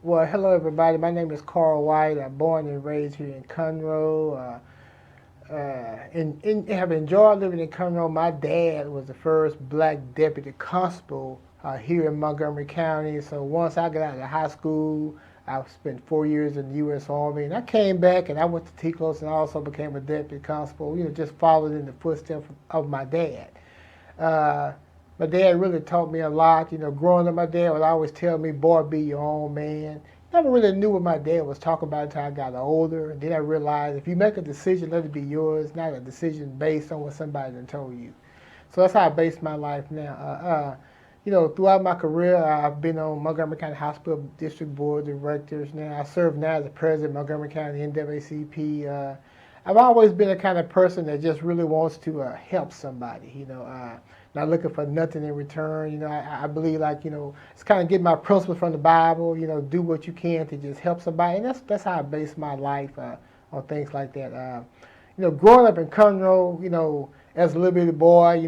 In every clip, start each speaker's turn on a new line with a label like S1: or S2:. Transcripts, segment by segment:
S1: Well, hello everybody. My name is Carl White. I'm born and raised here in Conroe. And have enjoyed living in Conroe. My dad was the first black deputy constable here in Montgomery County. So once I got out of high school, I spent 4 years in the U.S. Army, and I came back and I went to Ticos and also became a deputy constable. Just followed in the footsteps of my dad. Uh, my dad really taught me a lot. Growing up, my dad would always tell me, boy, be your own man. Never really knew what my dad was talking about until I got older. And then I realized if you make a decision, let it be yours, not a decision based on what somebody done told you. So that's how I base my life now. Throughout my career, I've been on Montgomery County Hospital District Board of Directors. Now I serve now as the president of Montgomery County NWCP. I've always been the kind of person that just really wants to help somebody. Not looking for nothing in return. I believe it's kind of getting my principles from the Bible. Do what you can to just help somebody, and that's how I base my life on things like that. Growing up in Conroe, as a little bitty boy,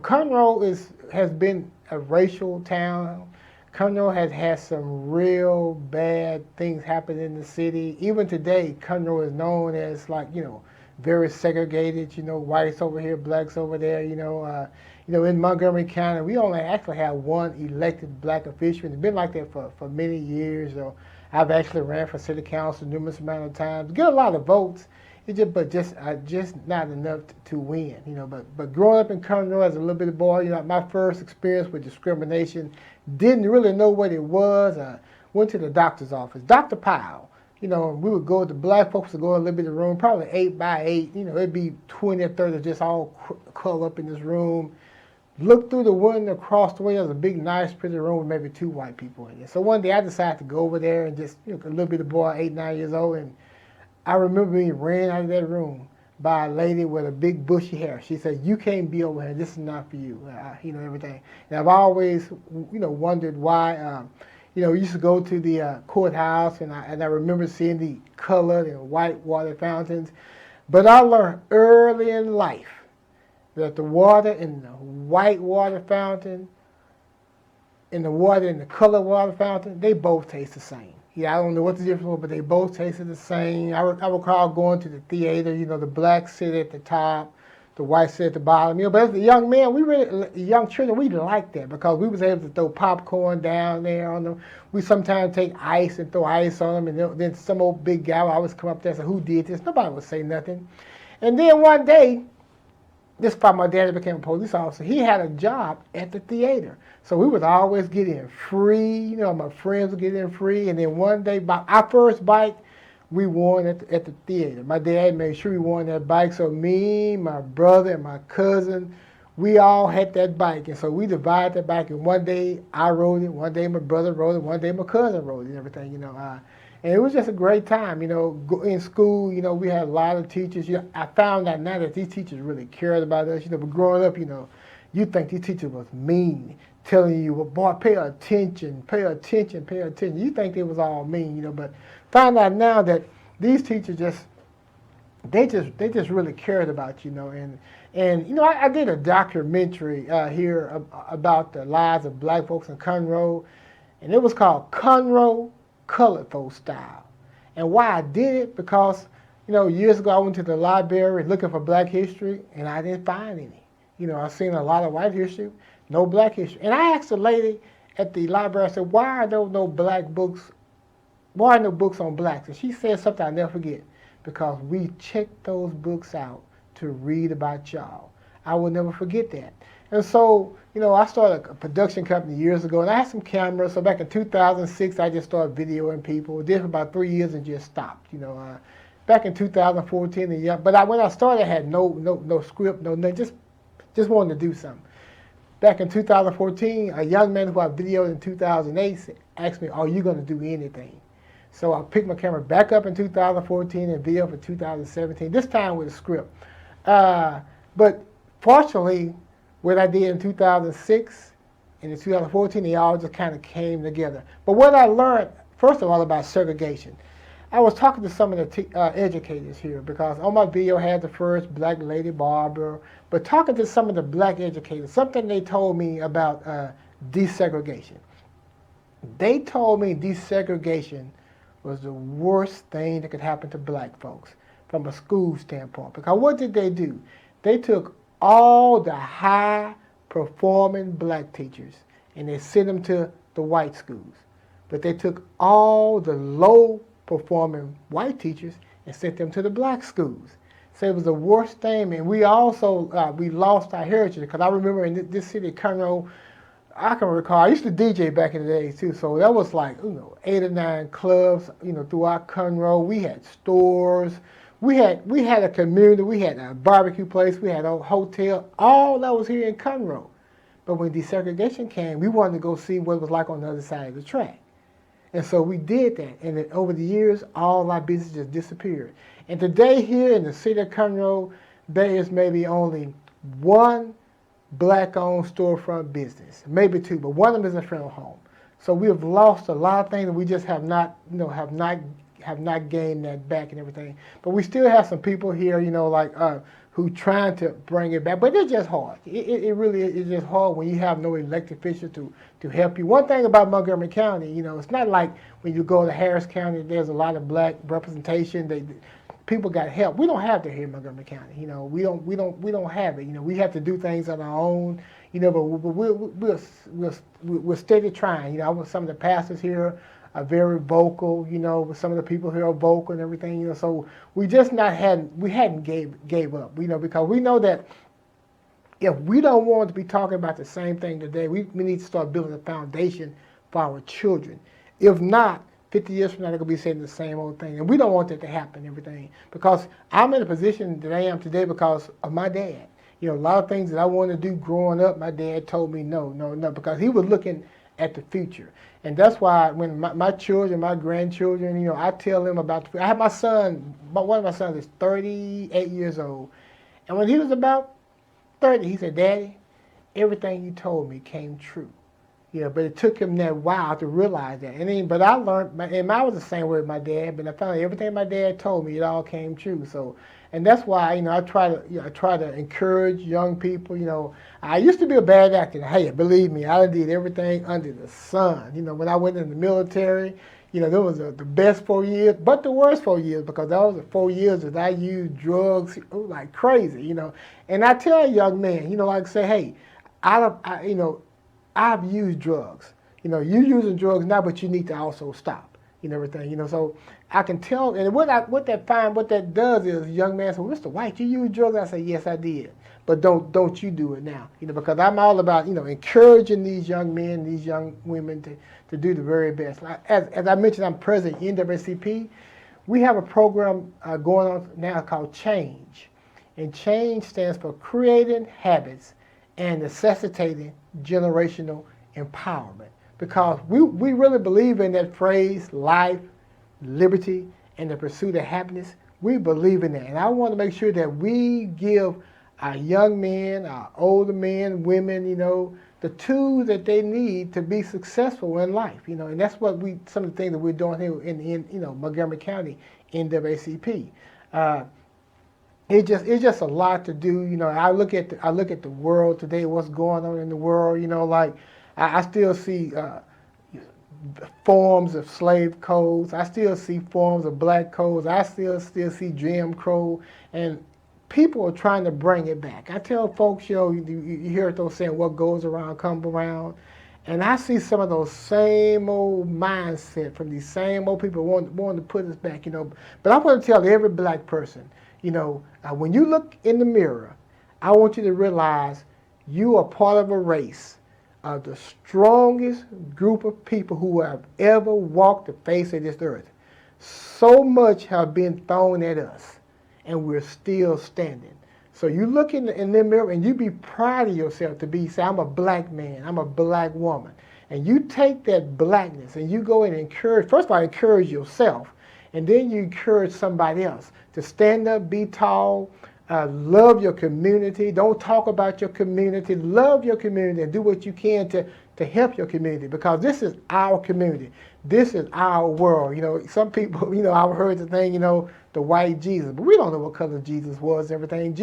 S1: Conroe has been a racial town. Conroe has had some real bad things happen in the city. Even today, Conroe is known as very segregated. Whites over here, blacks over there. In Montgomery County, we only actually have one elected black official. It's been like that for many years. I've actually ran for city council numerous amount of times. Get a lot of votes. Just not enough to win. But growing up in Conroe as a little bitty boy, my first experience with discrimination, didn't really know what it was. Went to the doctor's office, Dr. Powell. We would go, the black folks would go in a little bit of room, probably 8 by 8. It'd be 20 or 30 just all curled up in this room. Look through the window across the way. There's a big, nice, pretty room with maybe 2 white people in it. So one day I decided to go over there and just, a little bitty boy, 8, 9 years old, and I remember being ran out of that room by a lady with a big bushy hair. She said, "You can't be over here. This is not for you." Everything. And I've always, wondered why. We used to go to the courthouse, and I remember seeing the colored and white water fountains. But I learned early in life that the water in the white water fountain and the water in the colored water fountain, they both taste the same. I don't know what the difference was, but they both tasted the same. I recall going to the theater. The blacks sit at the top, the whites sit at the bottom. But as a young man, young children, we liked that because we was able to throw popcorn down there on them. We sometimes take ice and throw ice on them, and then some old big guy would always come up there and say, "Who did this?" Nobody would say nothing. And then one day, this is why my dad became a police officer. He had a job at the theater. So we would always get in free. My friends would get in free. And then one day, our first bike, we won at the theater. My dad made sure we won that bike. So me, my brother, and my cousin, we all had that bike. And so we divided that bike. And one day I rode it. One day my brother rode it. One day my cousin rode it and everything, And it was just a great time, in school, we had a lot of teachers. I found out now that these teachers really cared about us, but growing up, you think these teachers was mean, telling you, well, boy, pay attention, pay attention, pay attention. You think they was all mean, but find out now that these teachers they just really cared about you, and I did a documentary here about the lives of black folks in Conroe, and it was called Conroe Colored Folk Style. And why I did it, because years ago I went to the library looking for black history, and I didn't find any. I've seen a lot of white history, no black history. And I asked the lady at the library, I said, "Why are there no black books? Why are no books on blacks?" And she said something I'll never forget, "Because we checked those books out to read about y'all." I will never forget that. And so, I started a production company years ago, and I had some cameras. So back in 2006, I just started videoing people. Did it for about 3 years and just stopped. Back in 2014, when I started, I had no script, no nothing. Just wanted to do something. Back in 2014, a young man who I videoed in 2008 asked me, "Are you going to do anything?" So I picked my camera back up in 2014 and videoed for 2017. This time with a script. But fortunately, what I did in 2006 and in 2014, they all just kind of came together. But what I learned, first of all, about segregation, I was talking to some of the educators here, because on my video I had the first black lady barber, but talking to some of the black educators, something they told me about desegregation. They told me desegregation was the worst thing that could happen to black folks from a school standpoint. Because what did they do? They took all the high performing black teachers and they sent them to the white schools. But they took all the low performing white teachers and sent them to the black schools. So it was the worst thing. And we also, we lost our heritage. Because I remember in this city, Conroe, I can recall, I used to DJ back in the day too, so that was like, 8 or 9 clubs, throughout Conroe. We had stores, we had a community, we had a barbecue place, we had a hotel, all that was here in Conroe. But when desegregation came, we wanted to go see what it was like on the other side of the track. And so we did that, and then over the years, all our business just disappeared. And today here in the city of Conroe, there is maybe only one black-owned storefront business, maybe 2, but one of them is a funeral home. So we have lost a lot of things, and we just have not gained that back and everything. But we still have some people here, who trying to bring it back, but it's just hard. It really is just hard when you have no elected official to help you. One thing about Montgomery County, it's not like when you go to Harris County, there's a lot of black representation. People got help. We don't have that here in Montgomery County. We don't have it. We have to do things on our own. But we're steady trying. Some of the pastors here are very vocal. Some of the people here are vocal and everything. So we just hadn't gave up. Because we know that if we don't want to be talking about the same thing today, we need to start building a foundation for our children. If not, 50 years from now, they're going to be saying the same old thing. And we don't want that to happen and everything. Because I'm in a position that I am today because of my dad. A lot of things that I wanted to do growing up, my dad told me no, because he was looking at the future. And that's why when my children, my grandchildren, I tell them about I have my son, one of my sons is 38 years old. And when he was about 30, he said, "Daddy, everything you told me came true." But it took him that while to realize that. But I learned, and I was the same way with my dad, but I found everything my dad told me, it all came true. So, and that's why, I try to encourage young people. I used to be a bad actor. Hey, believe me, I did everything under the sun. When I went in the military, there was the best 4 years, but the worst 4 years, because that was the 4 years that I used drugs like crazy. And I tell a young man, like say, hey, I've used drugs. You're using drugs now, but you need to also stop. Everything. So I can tell, and what that does is, a young man says, well, Mr. White, you use drugs? I say, yes, I did, but don't you do it now. Because I'm all about encouraging these young men, these young women to do the very best. As I mentioned, I'm president of NWCP. We have a program going on now called Change, and Change stands for Creating Habits and Necessitating Generational Empowerment, because we really believe in that phrase, life, liberty, and the pursuit of happiness. We believe in that, and I want to make sure that we give our young men, our older men, women, the tools that they need to be successful in life, and that's what some of the things that we're doing here in Montgomery County, NWCP. It's just a lot to do. I look at the world today, what's going on in the world. I still see forms of slave codes. I still see forms of black codes. I still see Jim Crow, and people are trying to bring it back. I tell folks, you hear those saying, "What goes around comes around," and I see some of those same old mindset from these same old people wanting to put us back. But I want to tell every black person. When you look in the mirror, I want you to realize you are part of a race of the strongest group of people who have ever walked the face of this earth. So much have been thrown at us, and we're still standing. So you look in the mirror, and you be proud of yourself to say, I'm a black man, I'm a black woman. And you take that blackness, and you go and encourage, first of all, encourage yourself, and then you encourage somebody else to stand up, be tall, love your community. Don't talk about your community. Love your community and do what you can to help your community, because this is our community. This is our world. Some people, I've heard the thing, the white Jesus, but we don't know what color Jesus was and everything.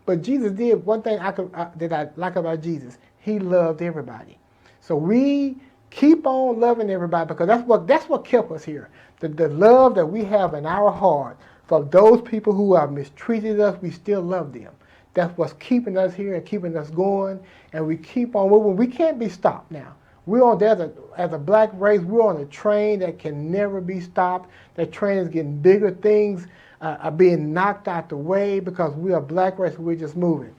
S1: But Jesus did one thing that I like about Jesus. He loved everybody. So we Keep on loving everybody, because that's what kept us here. The love that we have in our heart for those people who have mistreated us, we still love them. That's what's keeping us here and keeping us going, and we keep on moving. We can't be stopped now. We're on there as a black race. We're on a train that can never be stopped. That train is getting bigger. Things are being knocked out the way because we are a black race. We're just moving.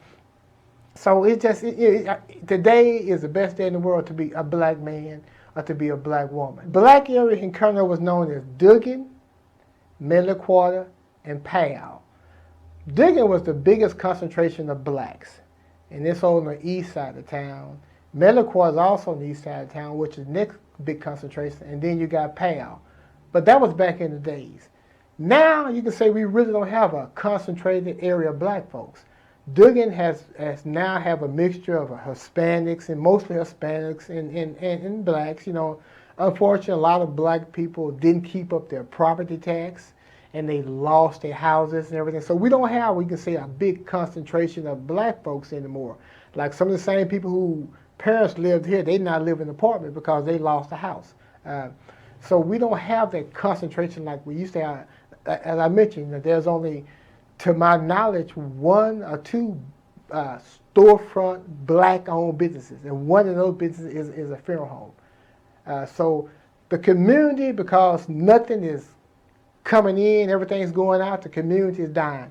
S1: So today is the best day in the world to be a black man or to be a black woman. Black area in Conroe was known as Dugan, Medley Quarter, and Powell. Dugan was the biggest concentration of blacks, and it's on the east side of town. Medley Quarter is also on the east side of town, which is the next big concentration, and then you got Powell. But that was back in the days. Now you can say we really don't have a concentrated area of black folks. Dugan has now have a mixture of Hispanics, and mostly Hispanics and blacks. Unfortunately, a lot of black people didn't keep up their property tax, and they lost their houses and everything. So we don't have, we can say, a big concentration of black folks anymore. Like some of the same people who parents lived here, they now live in an apartment because they lost a house. So we don't have that concentration like we used to have. As I mentioned, there's only, to my knowledge, one or two storefront black-owned businesses, and one of those businesses is a funeral home. So the community, because nothing is coming in, everything's going out, the community is dying.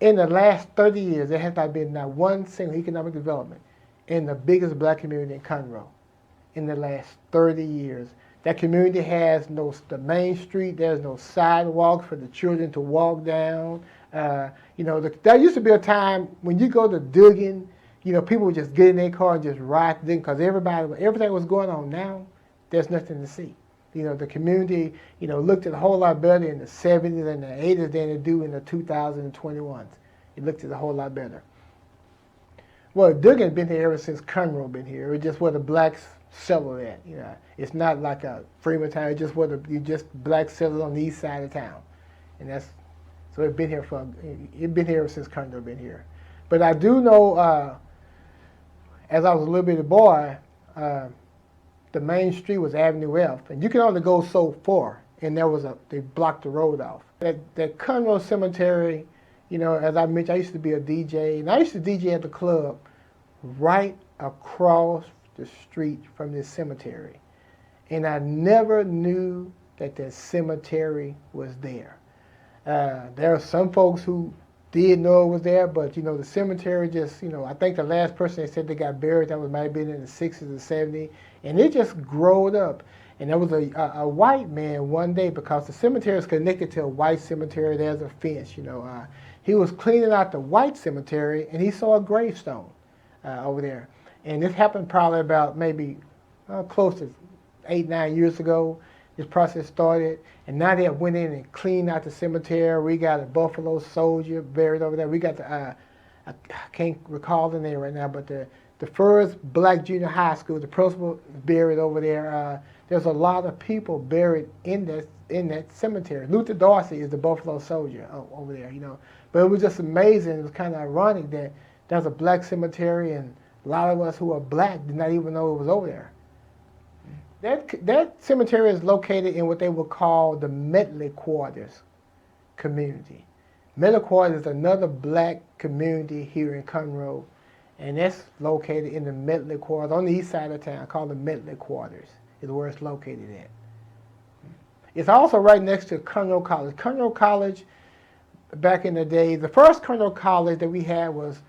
S1: In the last 30 years, there has not been one single economic development in the biggest black community in Conroe in the last 30 years. That community has the main street, there's no sidewalks for the children to walk down. There used to be a time when you go to Dugan, people would just get in their car and just ride to Dugan because everything was going on. Now, there's nothing to see. The community, looked a whole lot better in the 70s and the 80s than it do in the 2021s. It looked a whole lot better. Well, Dugan's been here ever since Conroe been here. It's just where the blacks settled at. It's not like a Freeman town. It's just where just blacks settled on the east side of town, and so it's been here ever since Conroe been here. But I do know, as I was a little bitty boy, the main street was Avenue F, and you can only go so far, and they blocked the road off. That Conroe Cemetery, as I mentioned, I used to be a DJ, and I used to DJ at the club right across the street from this cemetery. And I never knew that cemetery was there. There are some folks who did know it was there, but the cemetery just, I think the last person that said they got buried, that might have been in the 60s or 70s, and it just growed up. And there was a white man one day, because the cemetery is connected to a white cemetery, there's a fence, he was cleaning out the white cemetery, and he saw a gravestone over there. And this happened probably about maybe close to 8-9 years ago. This process started, and now they went in and cleaned out the cemetery. We got a Buffalo Soldier buried over there. We got I can't recall the name right now, but the first black junior high school, the principal is buried over there. There's a lot of people buried in that cemetery. Luther Dorsey is the Buffalo Soldier over there, But it was just amazing. It was kind of ironic that there's a black cemetery, and a lot of us who are black did not even know it was over there. That cemetery is located in what they would call the Medley Quarters community. Medley Quarters is another black community here in Conroe, and that's located in the Medley Quarters on the east side of town, called the Medley Quarters is where it's located at. It's also right next to Conroe College. Conroe College, back in the day, the first Conroe College that we had was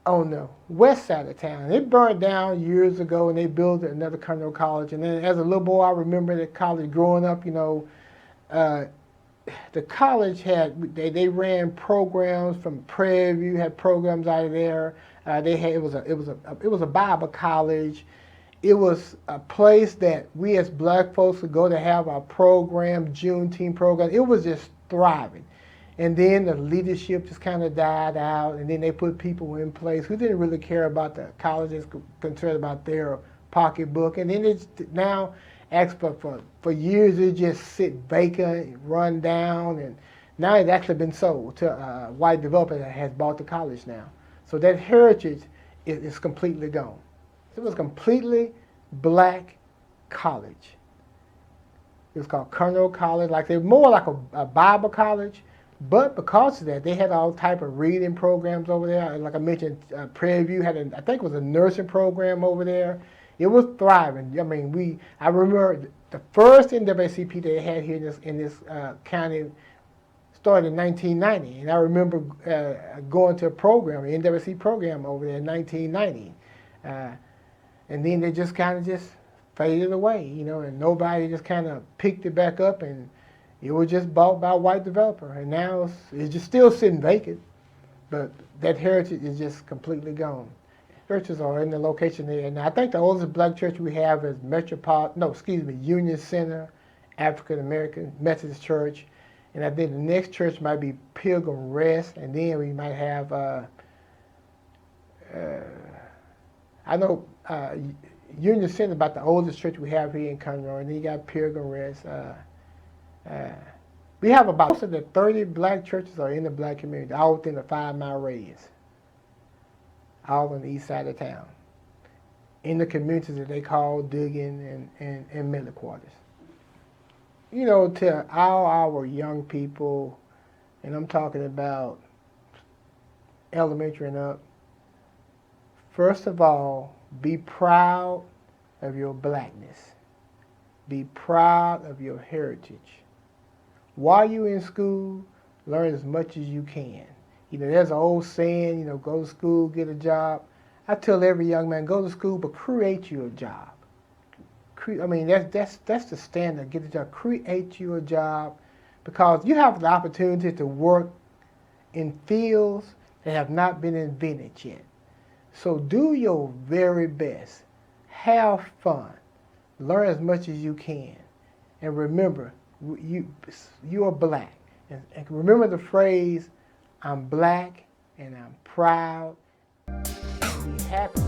S1: on the west side of town. It burned down years ago, and they built another Conroe College. And then as a little boy, I remember the college growing up. The college they ran programs from Prairie, had programs out of there. It was a Bible college. It was a place that we as black folks would go to have our program, Juneteenth program. It was just thriving. And then the leadership just kind of died out, and then they put people in place who didn't really care about the colleges, concerned about their pocketbook. And then it's now, for years, it just sit vacant, run down, and now it's actually been sold to a white developer that has bought the college now. So that heritage is completely gone. It was completely black college. It was called Conroe College. Like they were more like a Bible college, but because of that, they had all type of reading programs over there. And like I mentioned, Prairie had, I think it was a nursing program over there. It was thriving. I mean, I remember the first NWCP they had here in this county started in 1990, and I remember going to a program, an NWC program over there in 1990, and then they just kind of just faded away, you know, and nobody just kind of picked it back up, and it was just bought by a white developer, and now it's just still sitting vacant, but that heritage is just completely gone. Churches are in the location there, and I think the oldest black church we have is Union Center, African American Methodist Church, and I think the next church might be Pilgrim Rest, and then we might have, I know Union Center is about the oldest church we have here in Conroe, and then you got Pilgrim Rest. We have about most of the 30 black churches are in the black community, all within a 5-mile radius, all on the east side of town, in the communities that they call Dugan and Medley Quarters. You know, to all our young people, and I'm talking about elementary and up, first of all, be proud of your blackness. Be proud of your heritage. While you're in school, learn as much as you can. You know, there's an old saying, you know, go to school, get a job. I tell every young man, go to school, but create you a job. I mean, that's the standard. Get a job. Create you a job, because you have the opportunity to work in fields that have not been invented yet. So do your very best. Have fun. Learn as much as you can. And remember, you are black. And remember the phrase, I'm black and I'm proud. Be happy.